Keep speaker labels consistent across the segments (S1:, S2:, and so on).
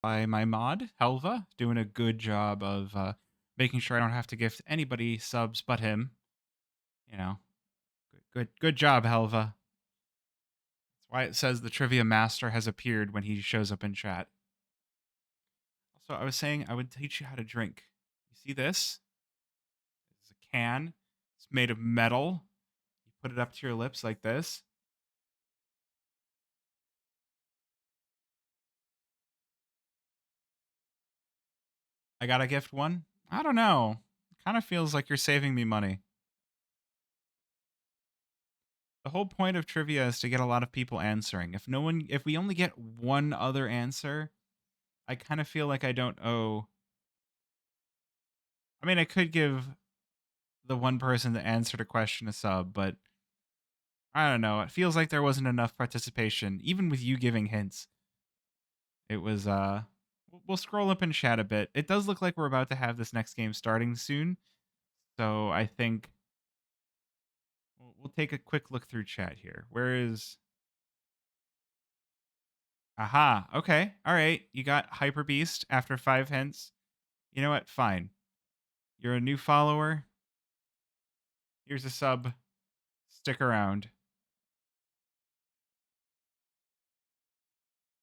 S1: by my mod, Helva, doing a good job of making sure I don't have to gift anybody subs but him. You know, good job, Helva. That's why it says the trivia master has appeared when he shows up in chat. Also, I was saying I would teach you how to drink. You see this? It's a can. It's made of metal. You put it up to your lips like this. I gotta gift one? I don't know. It kind of feels like you're saving me money. The whole point of trivia is to get a lot of people answering. If we only get one other answer, I kind of feel like I don't owe. I mean, I could give the one person that answered a question a sub, but I don't know. It feels like there wasn't enough participation, even with you giving hints. It was we'll scroll up in chat a bit. It does look like we're about to have this next game starting soon. So I think we'll take a quick look through chat here. Where is Aha. Okay. All right. You got Hyper Beast after 5 hints. You know what? Fine. You're a new follower. Here's a sub. Stick around.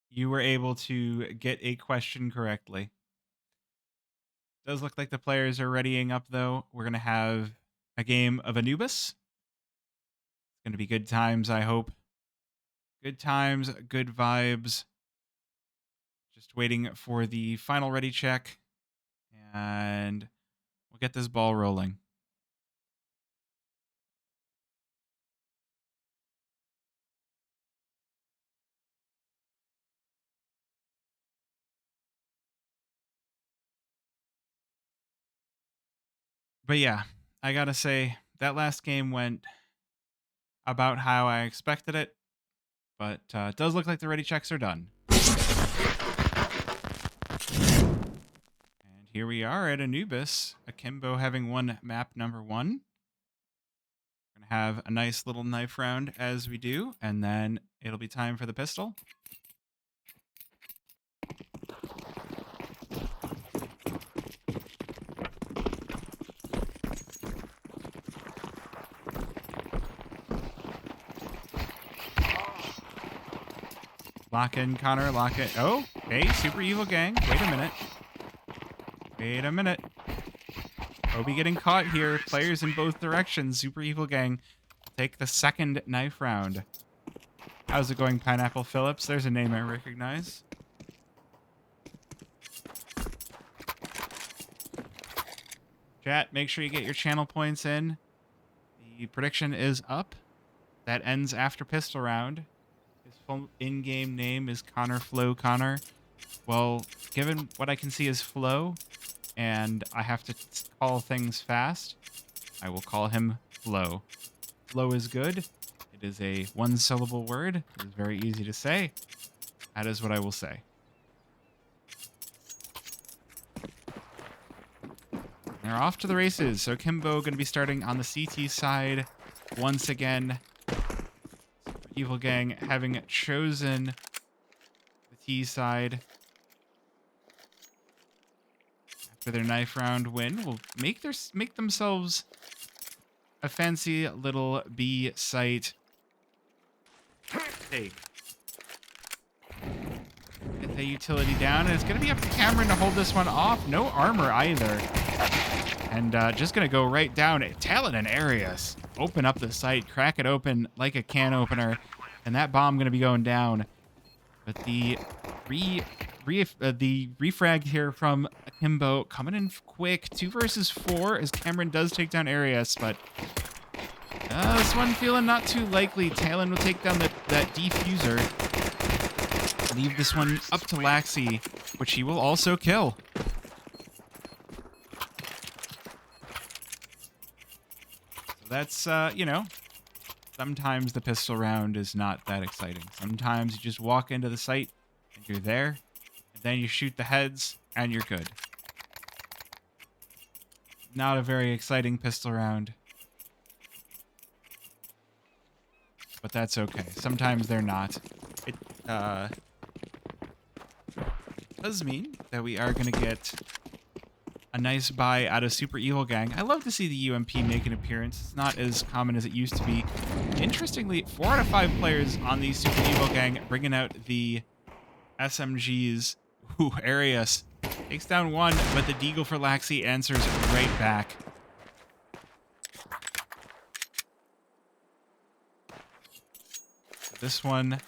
S1: You were able to get a question correctly. Does look like the players are readying up, though. We're going to have a game of Anubis. It's going to be good times, I hope. Good times, good vibes. Just waiting for the final ready check. And we'll get this ball rolling. But yeah, I gotta say, that last game went about how I expected it. But it does look like the ready checks are done. And here we are at Anubis. Akimbo having won map number 1. We're going to have a nice little knife round as we do. And then it'll be time for the pistol. Lock in, Connor. Lock it. Oh, hey, Super Evil Gang. Wait a minute. Wait a minute. Obi getting caught here. Players in both directions. Super Evil Gang take the second knife round. How's it going, Pineapple Phillips? There's a name I recognize. Chat, make sure you get your channel points in. The prediction is up. That ends after pistol round. His full in-game name is Connor Flo Connor. Well, given what I can see is Flo, and I have to call things fast, I will call him Flo. Flo is good. It is a one-syllable word. It is very easy to say. That is what I will say. They're off to the races. So Akimbo going to be starting on the CT side once again. Evil Gang having chosen the T side. After their knife round win, will make themselves a fancy little B site take. Get the utility down, and it's going to be up to Cameron to hold this one off. No armor either. And just going to go right down. Talon and Arius open up the site, crack it open like a can opener, and that bomb going to be going down. But the refrag here from Akimbo coming in quick. 2 versus 4 as Cameron does take down Arius, but this one feeling not too likely. Talon will take down that defuser. Leave this one up to Laxi, which he will also kill. So that's, you know, sometimes the pistol round is not that exciting. Sometimes you just walk into the site and you're there, and then you shoot the heads and you're good. Not a very exciting pistol round. But that's okay. Sometimes they're not. does mean that we are going to get a nice buy out of Super Evil Gang. I love to see the UMP make an appearance. It's not as common as it used to be. Interestingly, 4 out of 5 players on the Super Evil Gang bringing out the SMGs. Ooh, Arius takes down one, but the Deagle for Laxi answers right back. This one,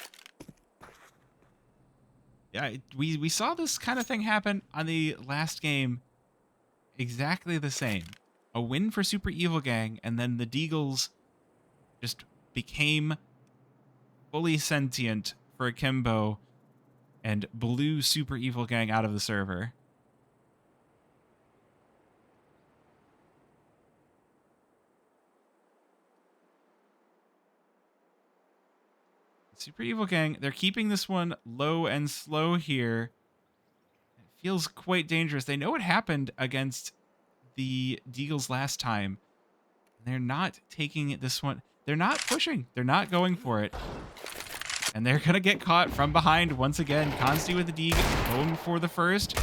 S1: yeah, we saw this kind of thing happen on the last game. Exactly the same. A win for Super Evil Gang, and then the Deagles just became fully sentient for Akimbo and blew Super Evil Gang out of the server. Super Evil Gang, they're keeping this one low and slow here. It feels quite dangerous. They know what happened against the Deagles last time. They're not taking this one. They're not pushing. They're not going for it. And they're going to get caught from behind once again. Consti with the Deag going for the first.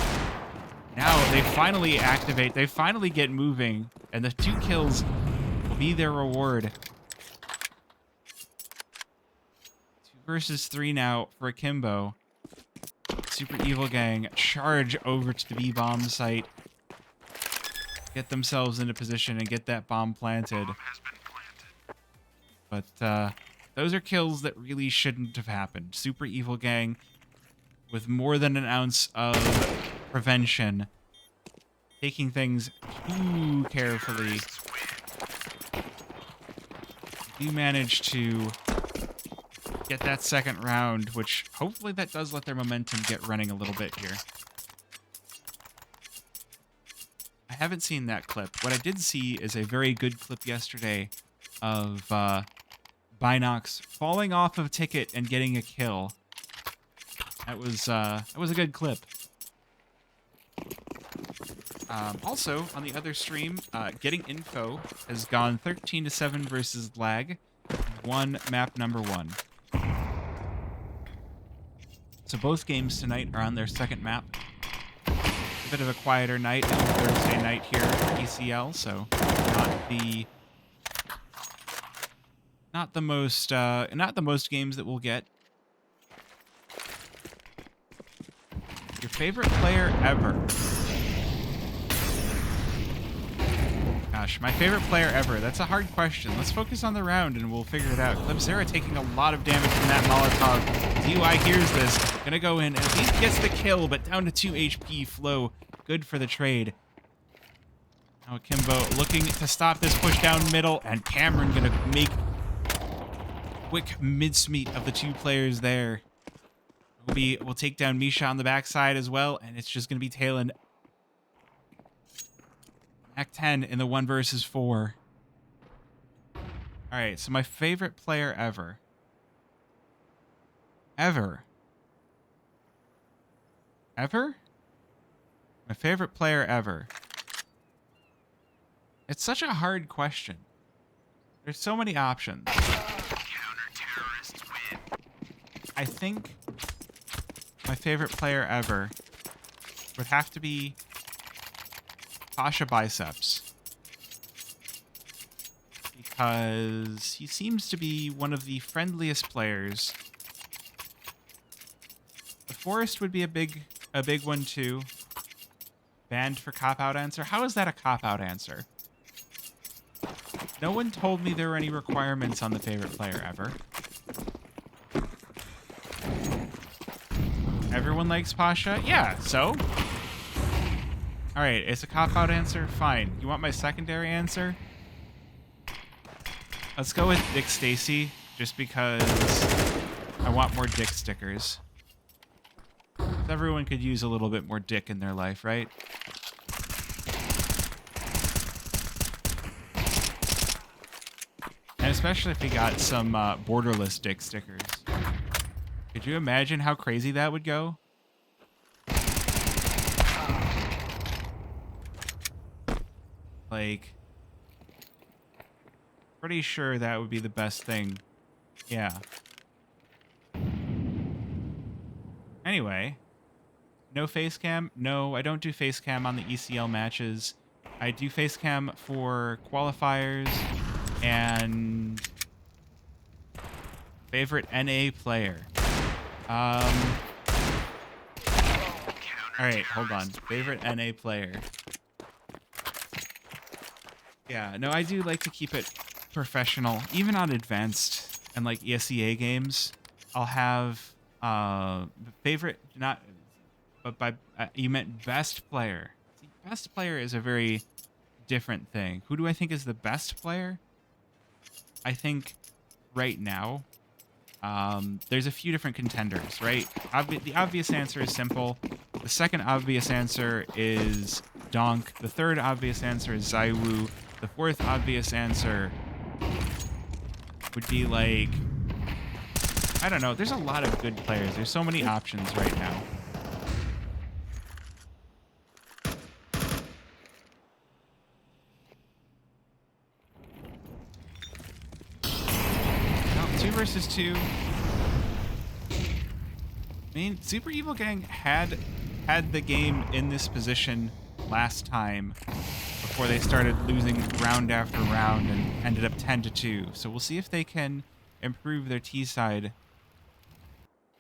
S1: Now they finally activate. They finally get moving. And the 2 kills will be their reward. 2 versus 3 now for Akimbo. Super Evil Gang charge over to the B-bomb site. Get themselves into position and get that bomb planted. But those are kills that really shouldn't have happened. Super Evil Gang, with more than an ounce of prevention, taking things too carefully. You manage to get that second round, which hopefully that does let their momentum get running a little bit here. I haven't seen that clip. What I did see is a very good clip yesterday of Binox falling off of Ticket and getting a kill. That was a good clip. Also, on the other stream, Getting Info has gone 13-7 versus Lag, won map number 1. So both games tonight are on their second map. A bit of a quieter night, Thursday night here at ECL, so not the most games that we'll get. Your favorite player ever? Gosh, my favorite player ever. That's a hard question. Let's focus on the round and we'll figure it out. Klebzera taking a lot of damage from that Molotov. DUI hears this. Gonna go in. At least gets the kill, but down to 2 HP. Flow. Good for the trade. Now Akimbo looking to stop this push down middle. And Cameron gonna make quick mincemeat of the 2 players there. Obi will take down Misha on the backside as well. And it's just gonna be Talon. Act 10 in the 1 versus 4. Alright, so my favorite player ever. Ever? My favorite player ever. It's such a hard question. There's so many options. I think my favorite player ever would have to be Pasha Biceps, because he seems to be one of the friendliest players. The Forest would be a big one too. Banned for cop-out answer. How is that a cop-out answer? No one told me there were any requirements on the favorite player ever. Everyone likes Pasha? Yeah, so? Alright, it's a cop-out answer? Fine. You want my secondary answer? Let's go with Dick Stacy, just because I want more Dick stickers. Everyone could use a little bit more Dick in their life, right? And especially if we got some borderless Dick stickers. Could you imagine how crazy that would go? Like, pretty sure that would be the best thing. Yeah. Anyway, No face cam? No, I don't do face cam on the ECL matches. I do face cam for qualifiers and favorite NA player. All right, hold on. Favorite NA player. Yeah, no, I do like to keep it professional, even on advanced and like ESEA games. I'll have favorite, not, but by you meant best player. See, best player is a very different thing. Who do I think is the best player? I think right now, there's a few different contenders, right? The obvious answer is simple. The second obvious answer is Donk. The third obvious answer is Zaiwu. The fourth obvious answer would be like, I don't know. There's a lot of good players. There's so many options right now. Well, 2 versus 2. I mean, Super Evil Gang had the game in this position last time before they started losing round after round and ended up 10-2. So we'll see if they can improve their T side.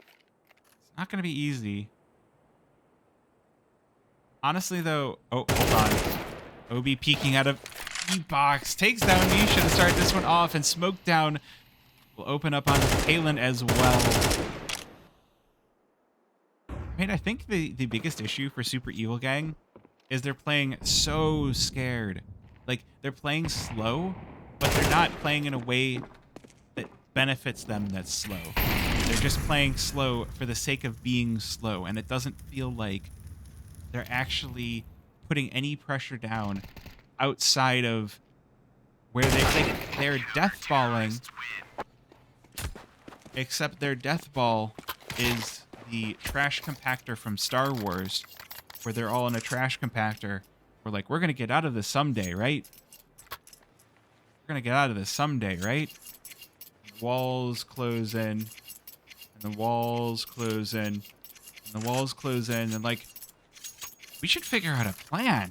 S1: It's not going to be easy. Honestly, though, oh, hold on. Obi peeking out of E-box takes down Misha to start this one off, and Smoke Down will open up on Kalen as well. I mean, I think the biggest issue for Super Evil Gang is they're playing so scared. Like, they're playing slow, but they're not playing in a way that benefits them that's slow. They're just playing slow for the sake of being slow, and it doesn't feel like they're actually putting any pressure down outside of where they're deathballing, except their deathball is the trash compactor from Star Wars, where they're all in a trash compactor. We're like, we're going to get out of this someday, right? We're going to get out of this someday, right? Walls close in, and the walls close in, and the walls close in, and like, we should figure out a plan.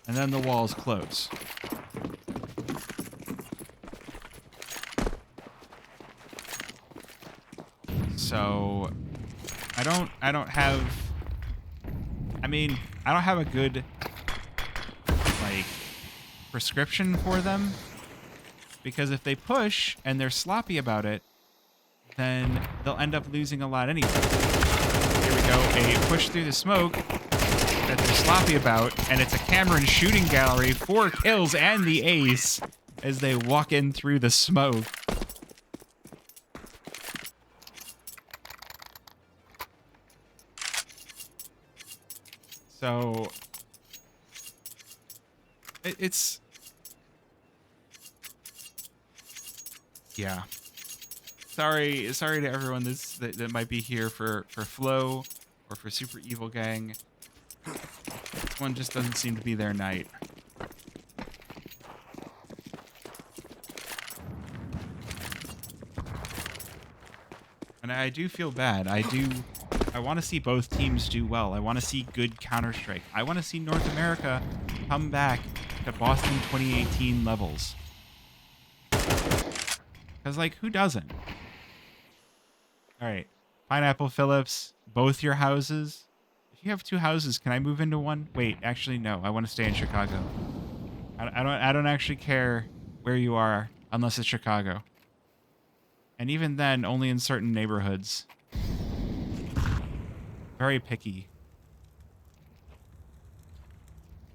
S1: And then the walls close. So I don't have, I mean, I don't have a good like prescription for them, because if they push and they're sloppy about it, then they'll end up losing a lot anyway. Here we go, a push through the smoke that they're sloppy about, and it's a Cameron shooting gallery, 4 kills and the ace as they walk in through the smoke. So it's yeah. Sorry to everyone that might be here for Flow or for Super Evil Gang. This one just doesn't seem to be their night. And I do feel bad. I want to see both teams do well. I want to see good Counter-Strike. I want to see North America come back to Boston 2018 levels. Because, like, who doesn't? All right. Pineapple Phillips, both your houses. If you have 2 houses, can I move into one? Wait, actually, no. I want to stay in Chicago. I don't actually care where you are unless it's Chicago. And even then, only in certain neighborhoods. Very picky.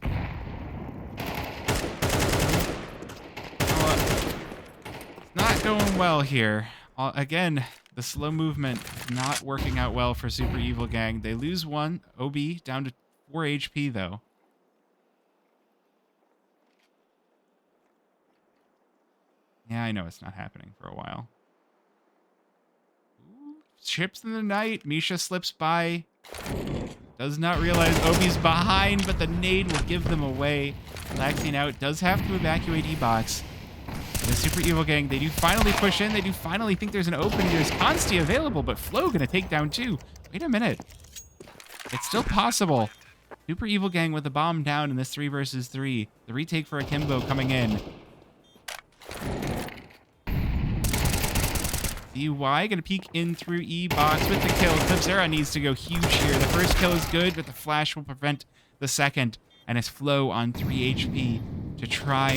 S1: It's not going well here. Again, the slow movement is not working out well for Super Evil Gang. They lose 1. OB down to 4 HP, though. Yeah, I know it's not happening for a while. Ooh, chips in the night. Misha slips by. Does not realize Obi's behind, but the nade will give them away. Laxing out does have to evacuate E-box. The Super Evil Gang, they do finally push in. They do finally think there's an opening. There's Consti available, but Flo gonna take down 2. Wait a minute. It's still possible. Super Evil Gang with the bomb down in this 3 versus 3. The retake for Akimbo coming in. DY gonna peek in through E-box with the kill. Clipzera needs to go huge here. The first kill is good, but the flash will prevent the second. And it's Flo on 3 HP to try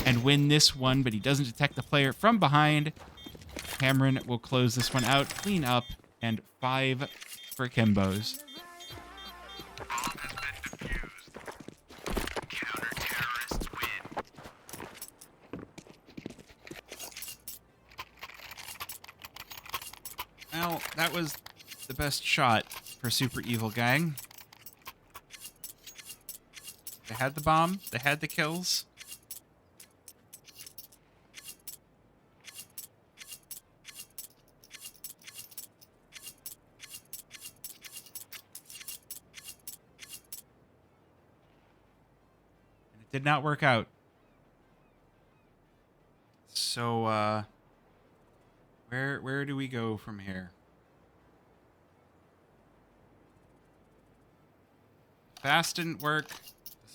S1: and win this one, but he doesn't detect the player from behind. Cameron will close this one out, clean up, and 5 for Kimbos. Well, that was the best shot for Super Evil Gang. They had the bomb, they had the kills. And it did not work out. So, where do we go from here? Fast didn't work.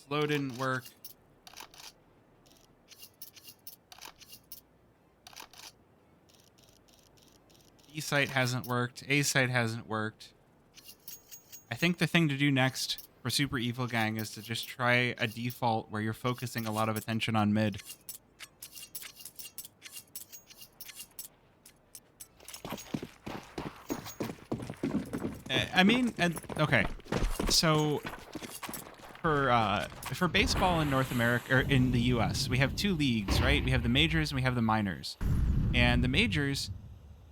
S1: Slow didn't work. B site hasn't worked. A site hasn't worked. I think the thing to do next for Super Evil Gang is to just try a default where you're focusing a lot of attention on mid. Okay. So for baseball in North America or in the US, we have 2 leagues, right? We have the majors and we have the minors. And the majors,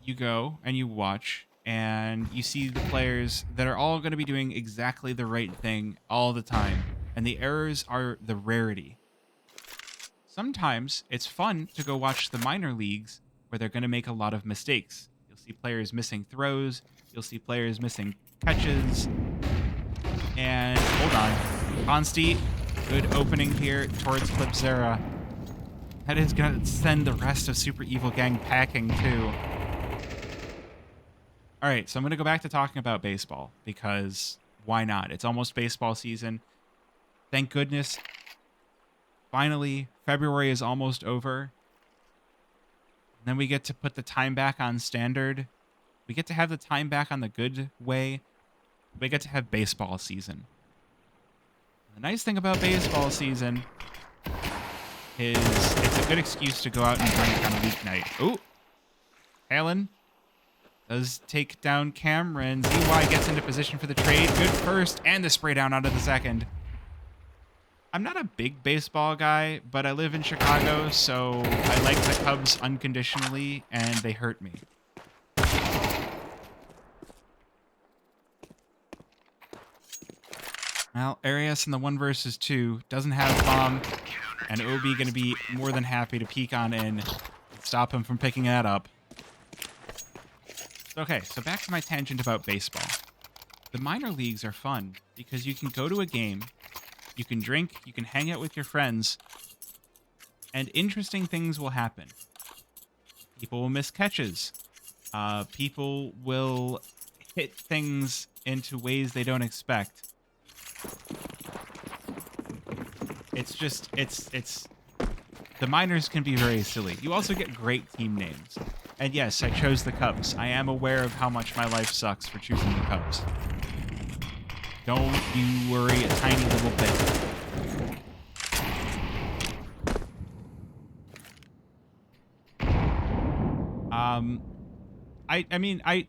S1: you go and you watch and you see the players that are all going to be doing exactly the right thing all the time. And the errors are the rarity. Sometimes it's fun to go watch the minor leagues where they're going to make a lot of mistakes. You'll see players missing throws. You'll see players missing catches. And hold on. Consti, good opening here towards Clipzera. That is going to send the rest of Super Evil Gang packing too. All right, so I'm going to go back to talking about baseball because why not? It's almost baseball season. Thank goodness. Finally, February is almost over. And then we get to put the time back on standard. We get to have the time back on the good way. We get to have baseball season. The nice thing about baseball season is it's a good excuse to go out and drink on a weeknight. Ooh. Halen does take down Cameron. ZY gets into position for the trade. Good first, and the spray down onto the second. I'm not a big baseball guy, but I live in Chicago, so I like the Cubs unconditionally, and they hurt me. Well, Arias in the 1 versus 2 doesn't have a bomb, and Obi going to be more than happy to peek on in and stop him from picking that up. Okay, so back to my tangent about baseball. The minor leagues are fun because you can go to a game, you can drink, you can hang out with your friends, and interesting things will happen. People will miss catches. People will hit things into ways they don't expect. The minors can be very silly. You also get great team names. And yes, I chose the Cubs. I am aware of how much my life sucks for choosing the Cubs. Don't you worry a tiny little bit.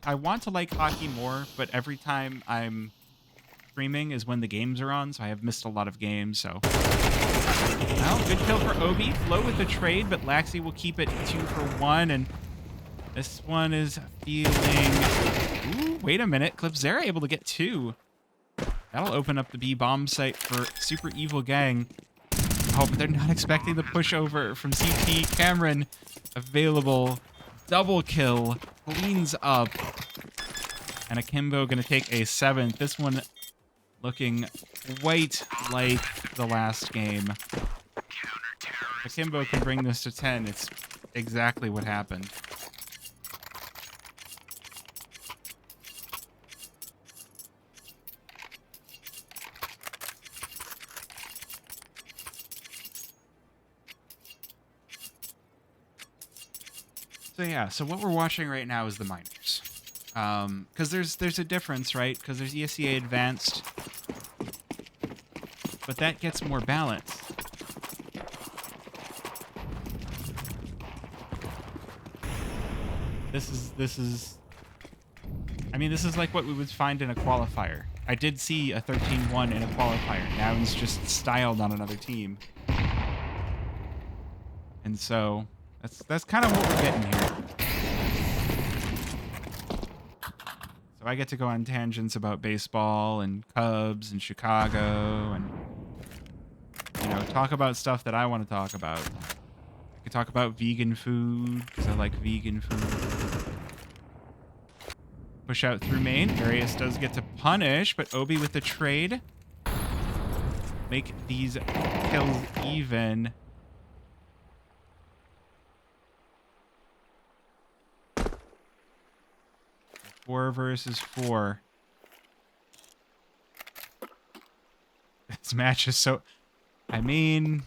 S1: I want to like hockey more, but every time I'm streaming is when the games are on, so I have missed a lot of games, so. Well, good kill for Obi. Flo with the trade, but Laxi will keep it 2 for 1, and this one is feeling... Ooh, wait a minute. Clipzera able to get 2. That'll open up the B-bomb site for Super Evil Gang. Oh, but they're not expecting the pushover from CT. Cameron available. Double kill. Cleans up. And Akimbo going to take a 7th. This one looking quite like the last game. Akimbo can bring this to 10. It's exactly what happened. So yeah, so what we're watching right now is the minors. Because there's a difference, right? Because there's ESEA Advanced, but that gets more balance. This is. I mean, this is like what we would find in a qualifier. I did see a 13-1 in a qualifier. Now he's just styled on another team. And so that's kind of what we're getting here. So I get to go on tangents about baseball and Cubs and Chicago and, you know, talk about stuff that I want to talk about. I could talk about vegan food because I like vegan food. Push out through main. Arius does get to punish, but Obi with the trade. Make these kills even. Four versus 4. This match is so... I mean...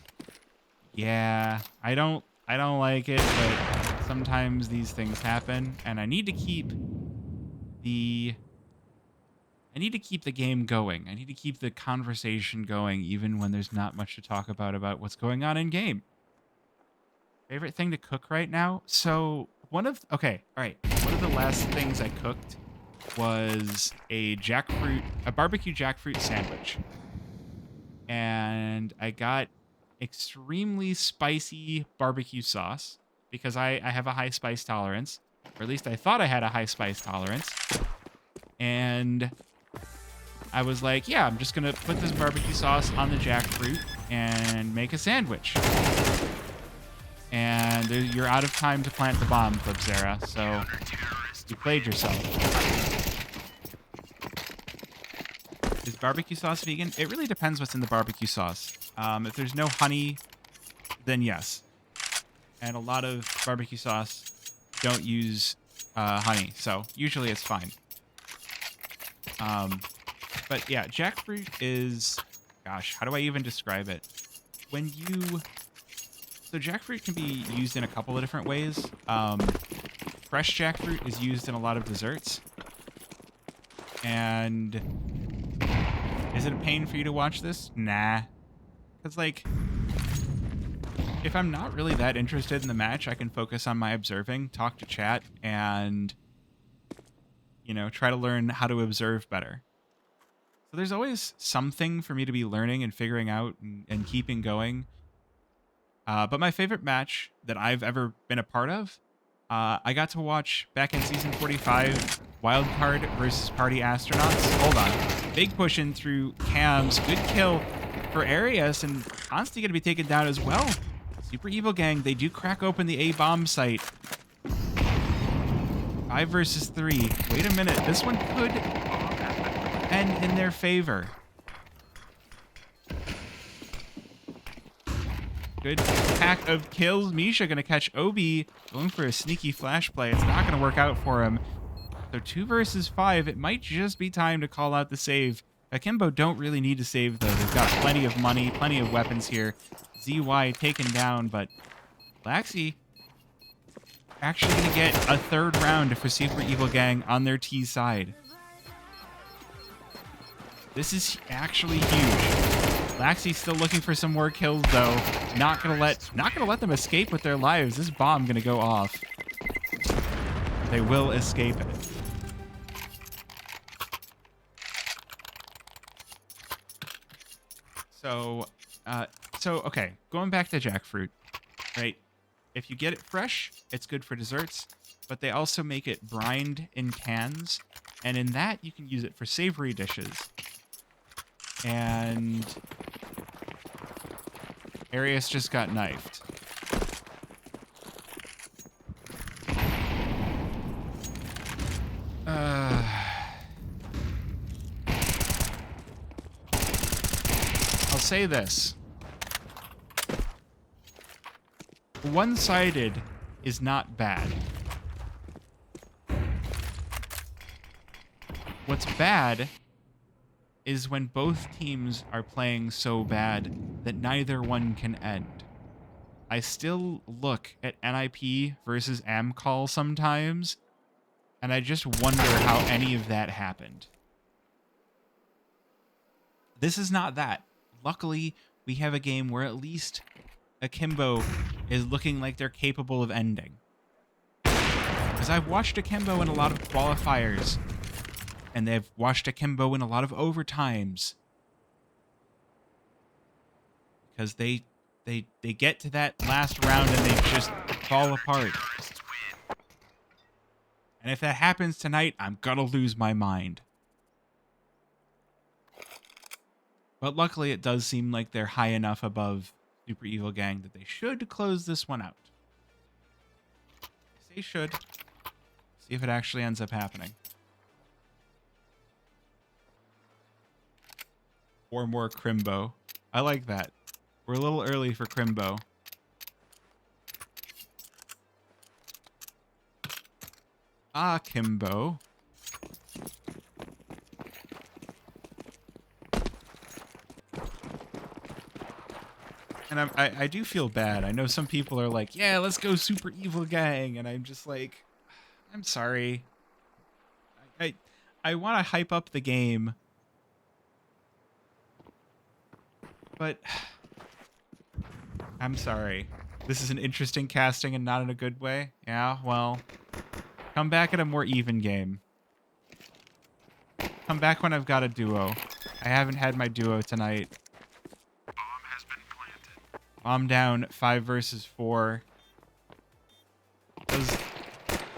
S1: Yeah, I don't like it, but sometimes these things happen, and I need to keep the game going. I need to keep the conversation going, even when there's not much to talk about what's going on in game. Favorite thing to cook right now? So one of the last things I cooked was a barbecue jackfruit sandwich, and I got extremely spicy barbecue sauce because I have a high spice tolerance, or at least I thought I had a high spice tolerance. And I was like, yeah, I'm just going to put this barbecue sauce on the jackfruit and make a sandwich. And you're out of time to plant the bomb, Flipzera, so you played yourself. Is barbecue sauce vegan? It really depends what's in the barbecue sauce. If there's no honey, then yes. And a lot of barbecue sauce don't use honey, so usually it's fine. But yeah, jackfruit is, gosh, how do I even describe it? So jackfruit can be used in a couple of different ways. Fresh jackfruit is used in a lot of desserts. And is it a pain for you to watch this? Nah. Because, like, if I'm not really that interested in the match, I can focus on my observing, talk to chat, and, you know, try to learn how to observe better. So there's always something for me to be learning and figuring out and keeping going. But my favorite match that I've ever been a part of, I got to watch back in Season 45, Wildcard versus Party Astronauts. Hold on. Big push in through cams. Good kill for Arius, and Consti going to be taken down as well. Super Evil Gang, they do crack open the A-bomb site. 5 versus 3. Wait a minute. This one could end in their favor. Good pack of kills. Misha going to catch Obi, going for a sneaky flash play. It's not going to work out for him. So 2 versus 5. It might just be time to call out the save. Akimbo don't really need to save, though. They've got plenty of money, plenty of weapons here. ZY taken down, but Laxi actually going to get a 3rd round for Super Evil Gang on their T side. This is actually huge. Laxi's still looking for some more kills, though. Not gonna let them escape with their lives. This bomb gonna go off. They will escape it. So okay, going back to jackfruit, right? If you get it fresh, it's good for desserts, but they also make it brined in cans, and in that you can use it for savory dishes. And Arius just got knifed. I'll say this. One-sided is not bad. What's bad is when both teams are playing so bad that neither one can end. I still look at NIP versus AmCall sometimes, and I just wonder how any of that happened. This is not that. Luckily, we have a game where at least Akimbo is looking like they're capable of ending. Because I've watched Akimbo in a lot of qualifiers, and they've watched Akimbo in a lot of overtimes. Because they get to that last round and they just fall apart. And if that happens tonight, I'm gonna lose my mind. But luckily, it does seem like they're high enough above Super Evil Gang that they should close this one out. They should. See if it actually ends up happening. Or more Crimbo. I like that. We're a little early for Crimbo. Akimbo. And I do feel bad. I know some people are like, yeah, let's go Super Evil Gang. And I'm just like, I'm sorry. I want to hype up the game. But I'm sorry. This is an interesting casting and not in a good way. Yeah, well, come back at a more even game. Come back when I've got a duo. I haven't had my duo tonight. Bomb down 5 versus 4.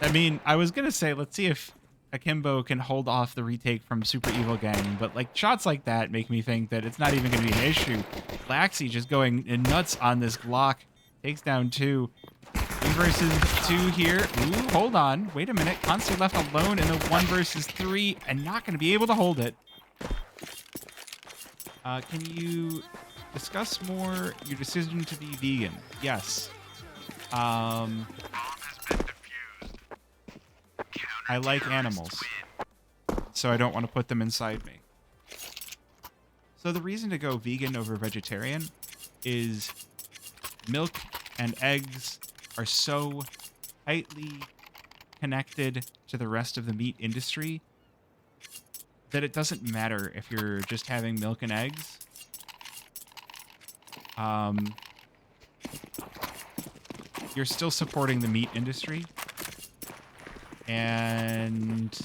S1: I mean, I was going to say, let's see if Akimbo can hold off the retake from Super Evil Gang, but like shots like that make me think that it's not even going to be an issue. Laxi just going nuts on this Glock. Takes down 2. 3 versus 2 here. Ooh, hold on. Wait a minute. Constantly left alone in a 1 versus 3 and not going to be able to hold it. Can you discuss more your decision to be vegan? Yes. I like animals, so I don't want to put them inside me. So the reason to go vegan over vegetarian is milk and eggs are so tightly connected to the rest of the meat industry that it doesn't matter if you're just having milk and eggs. You're still supporting the meat industry. And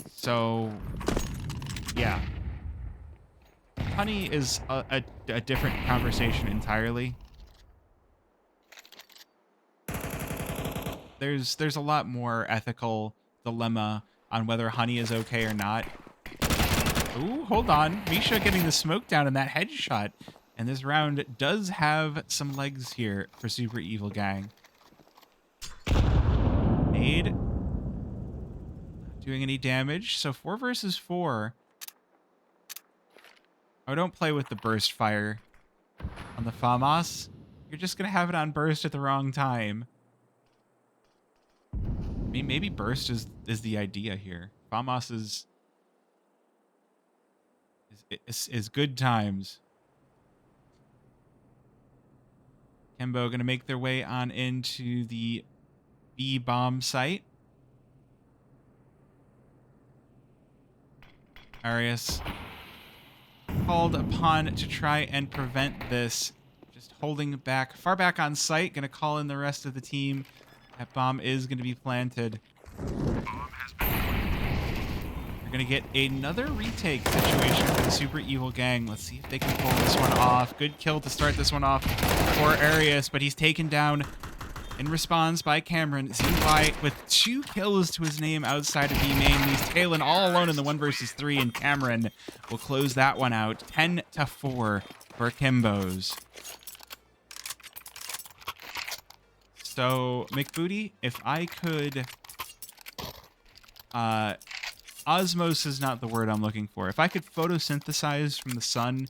S1: so, yeah. Honey is a different conversation entirely. There's a lot more ethical dilemma on whether honey is okay or not. Ooh, hold on. Misha getting the smoke down in that headshot. And this round does have some legs here for Super Evil Gang. Nade. Not doing any damage. So 4 versus 4. Oh, don't play with the burst fire on the FAMAS. You're just going to have it on burst at the wrong time. I mean, maybe burst is the idea here. FAMAS is good times. Akimbo going to make their way on into the B bomb site. Arius called upon to try and prevent this. Just holding back, far back on site. Going to call in the rest of the team. That bomb is going to be planted. We're going to get another retake situation for the Super Evil Gang. Let's see if they can pull this one off. Good kill to start this one off for Arius, but he's taken down in response by Cameron. ZY with 2 kills to his name outside of B main. He's tailing all alone in the 1 versus 3, and Cameron will close that one out. 10-4 for Kimbos. So, McBooty, if I could... osmos is not the word I'm looking for. If I could photosynthesize from the sun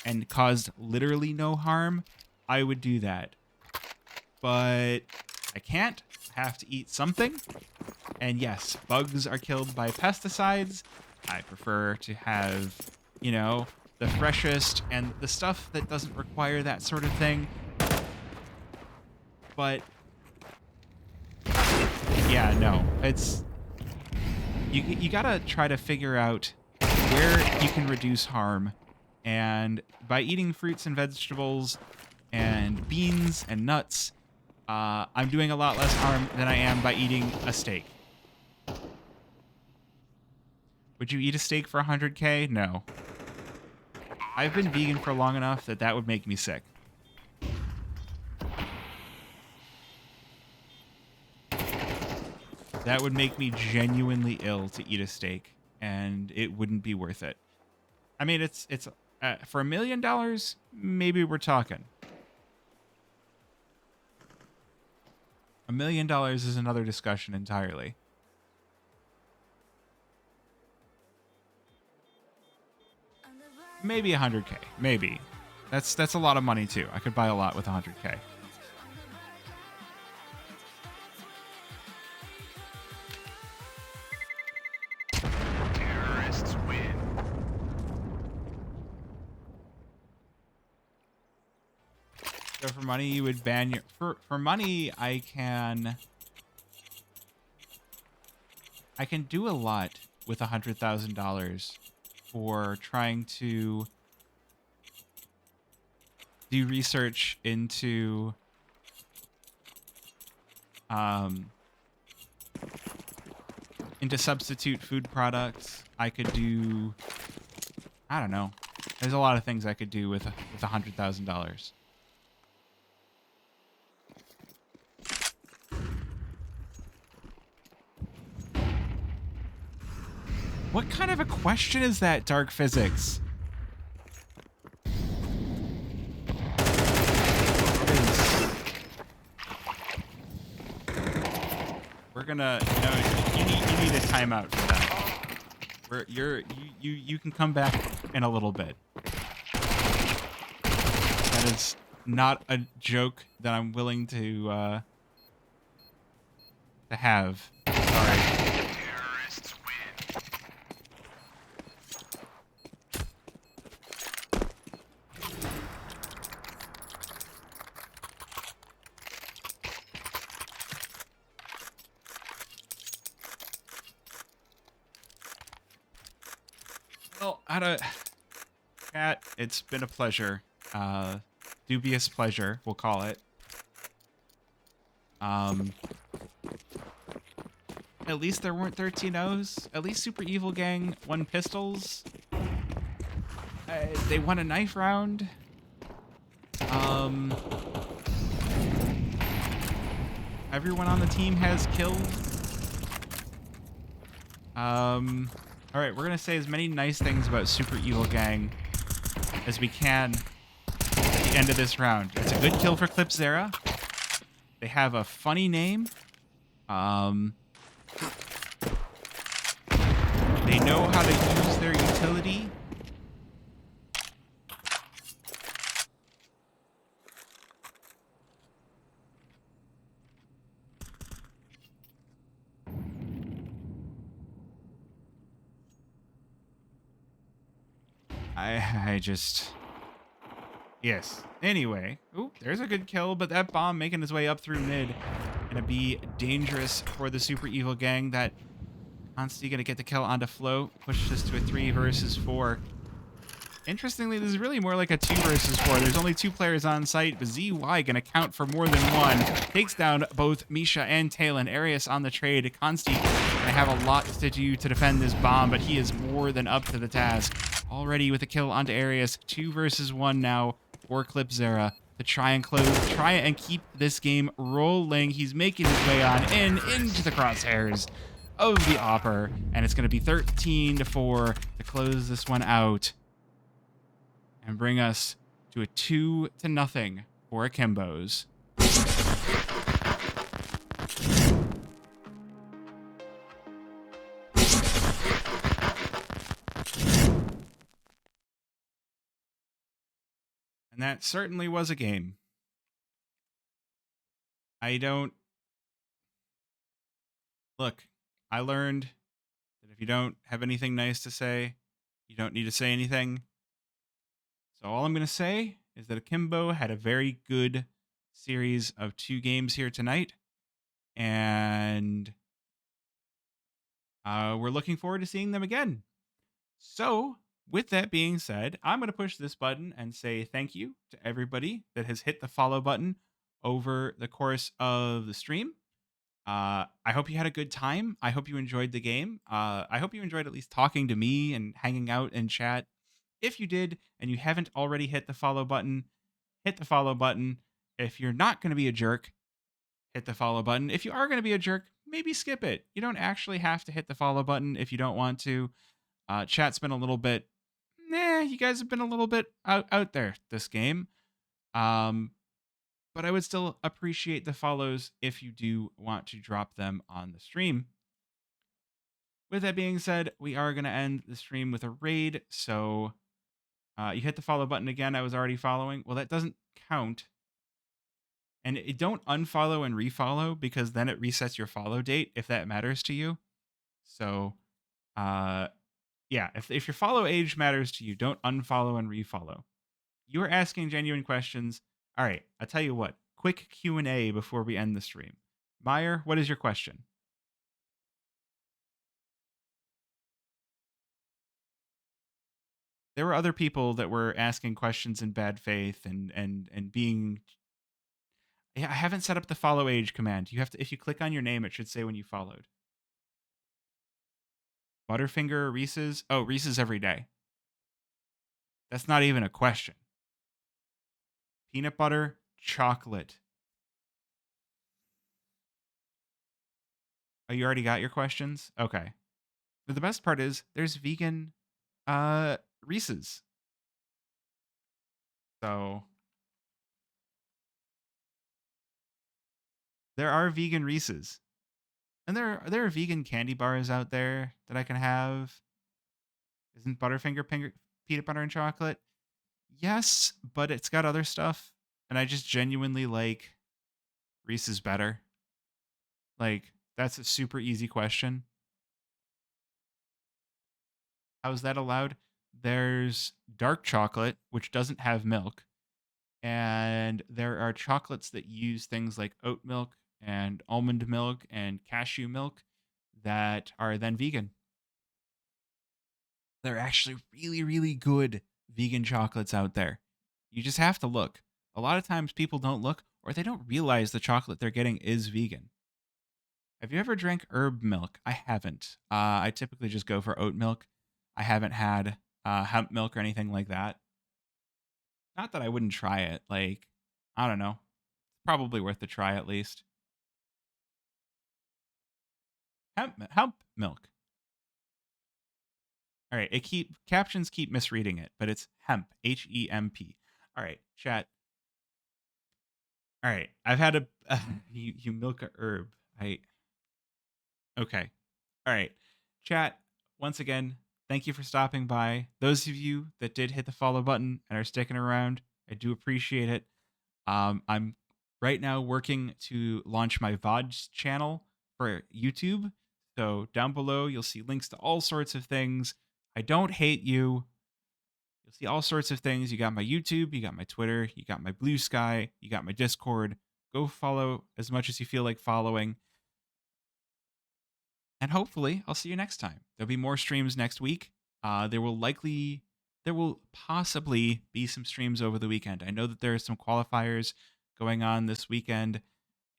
S1: and cause literally no harm, I would do that. But I can't. I have to eat something. And yes, bugs are killed by pesticides. I prefer to have, you know, the freshest and the stuff that doesn't require that sort of thing. But yeah, no, it's you gotta try to figure out where you can reduce harm, and by eating fruits and vegetables and beans and nuts, I'm doing a lot less harm than I am by eating a steak. Would you eat a steak for 100K? No. I've been vegan for long enough that that would make me sick. That would make me genuinely ill to eat a steak, and it wouldn't be worth it. I mean, it's for $1 million, maybe we're talking. $1 million is another discussion entirely. Maybe 100K. Maybe. That's a lot of money too. I could buy a lot with 100K.
S2: Terrorists win.
S1: So for money, you would ban your... For money, I can do a lot with $100,000 for trying to do research into substitute food products. I could do, I don't know. There's a lot of things I could do with $100,000. What kind of a question is that, Dark Physics? We're gonna you need a timeout for that. You can come back in a little bit. That is not a joke that I'm willing to have. Sorry.
S2: Terrorists win.
S1: Well, Cat, it's been a pleasure. Dubious pleasure, we'll call it. At least there weren't 13-0s. At least Super Evil Gang won pistols. They won a knife round. Everyone on the team has kills. All right, we're gonna say as many nice things about Super Evil Gang as we can at the end of this round. It's a good kill for Clipzera. They have a funny name. They know how to use their utility. I just... Yes. Anyway. Ooh, there's a good kill, but that bomb making its way up through mid. Gonna be dangerous for the Super Evil Gang. That Consti gonna get the kill onto Float. Push this to a 3 versus 4. Interestingly, this is really more like a 2 versus 4. There's only 2 players on site, but ZY gonna count for more than one. Takes down both Misha and Talon. Arius on the trade. Consti gonna have a lot to do to defend this bomb, but he is more than up to the task. Already with a kill onto Arius. 2 versus 1 now for Clipzera to try and keep this game rolling. He's making his way on into the crosshairs of the Opper, and it's gonna be 13-4 to close this one out and bring us to a 2-0 for Akimbos. And that certainly was a game. Look, I learned that if you don't have anything nice to say, you don't need to say anything. So all I'm going to say is that Akimbo had a very good series of 2 games here tonight, and we're looking forward to seeing them again. So, with that being said, I'm going to push this button and say thank you to everybody that has hit the follow button over the course of the stream. I hope you had a good time. I hope you enjoyed the game. I hope you enjoyed at least talking to me and hanging out in chat. If you did and you haven't already hit the follow button, hit the follow button. If you're not going to be a jerk, hit the follow button. If you are going to be a jerk, maybe skip it. You don't actually have to hit the follow button if you don't want to. Chat's been a little bit, you guys have been a little bit out there this game. But I would still appreciate the follows if you do want to drop them on the stream. With that being said, we are going to end the stream with a raid. So you hit the follow button again. I was already following. Well, that doesn't count. And don't unfollow and refollow because then it resets your follow date if that matters to you. So, yeah, if your follow age matters to you, don't unfollow and refollow. You are asking genuine questions. All right, I'll tell you what. Quick Q&A before we end the stream. Meyer, what is your question? There were other people that were asking questions in bad faith and being. Yeah, I haven't set up the follow age command. You have to, if you click on your name, it should say when you followed. Butterfinger, Reese's. Oh, Reese's every day. That's not even a question. Peanut butter, chocolate. Oh, you already got your questions? Okay. But the best part is there's vegan Reese's. So there are vegan Reese's. And there are vegan candy bars out there that I can have. Isn't Butterfinger peanut butter and chocolate? Yes, but it's got other stuff. And I just genuinely like Reese's better. Like, that's a super easy question. How is that allowed? There's dark chocolate, which doesn't have milk. And there are chocolates that use things like oat milk and almond milk and cashew milk that are then vegan. They're actually really, really good vegan chocolates out there. You just have to look. A lot of times people don't look or they don't realize the chocolate they're getting is vegan. Have you ever drank herb milk? I haven't. I typically just go for oat milk. I haven't had hemp milk or anything like that. Not that I wouldn't try it. Like, I don't know. Probably worth the try at least. Hemp milk. All right, captions keep misreading it, but it's hemp, HEMP. All right, chat. All right, I've had you milk a herb. Okay. All right, chat. Once again, thank you for stopping by. Those of you that did hit the follow button and are sticking around, I do appreciate it. I'm right now working to launch my VODs channel for YouTube. So down below, you'll see links to all sorts of things. I don't hate you. You'll see all sorts of things. You got my YouTube, you got my Twitter, you got my Blue Sky, you got my Discord. Go follow as much as you feel like following. And hopefully, I'll see you next time. There'll be more streams next week. There will possibly be some streams over the weekend. I know that there are some qualifiers going on this weekend,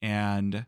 S1: and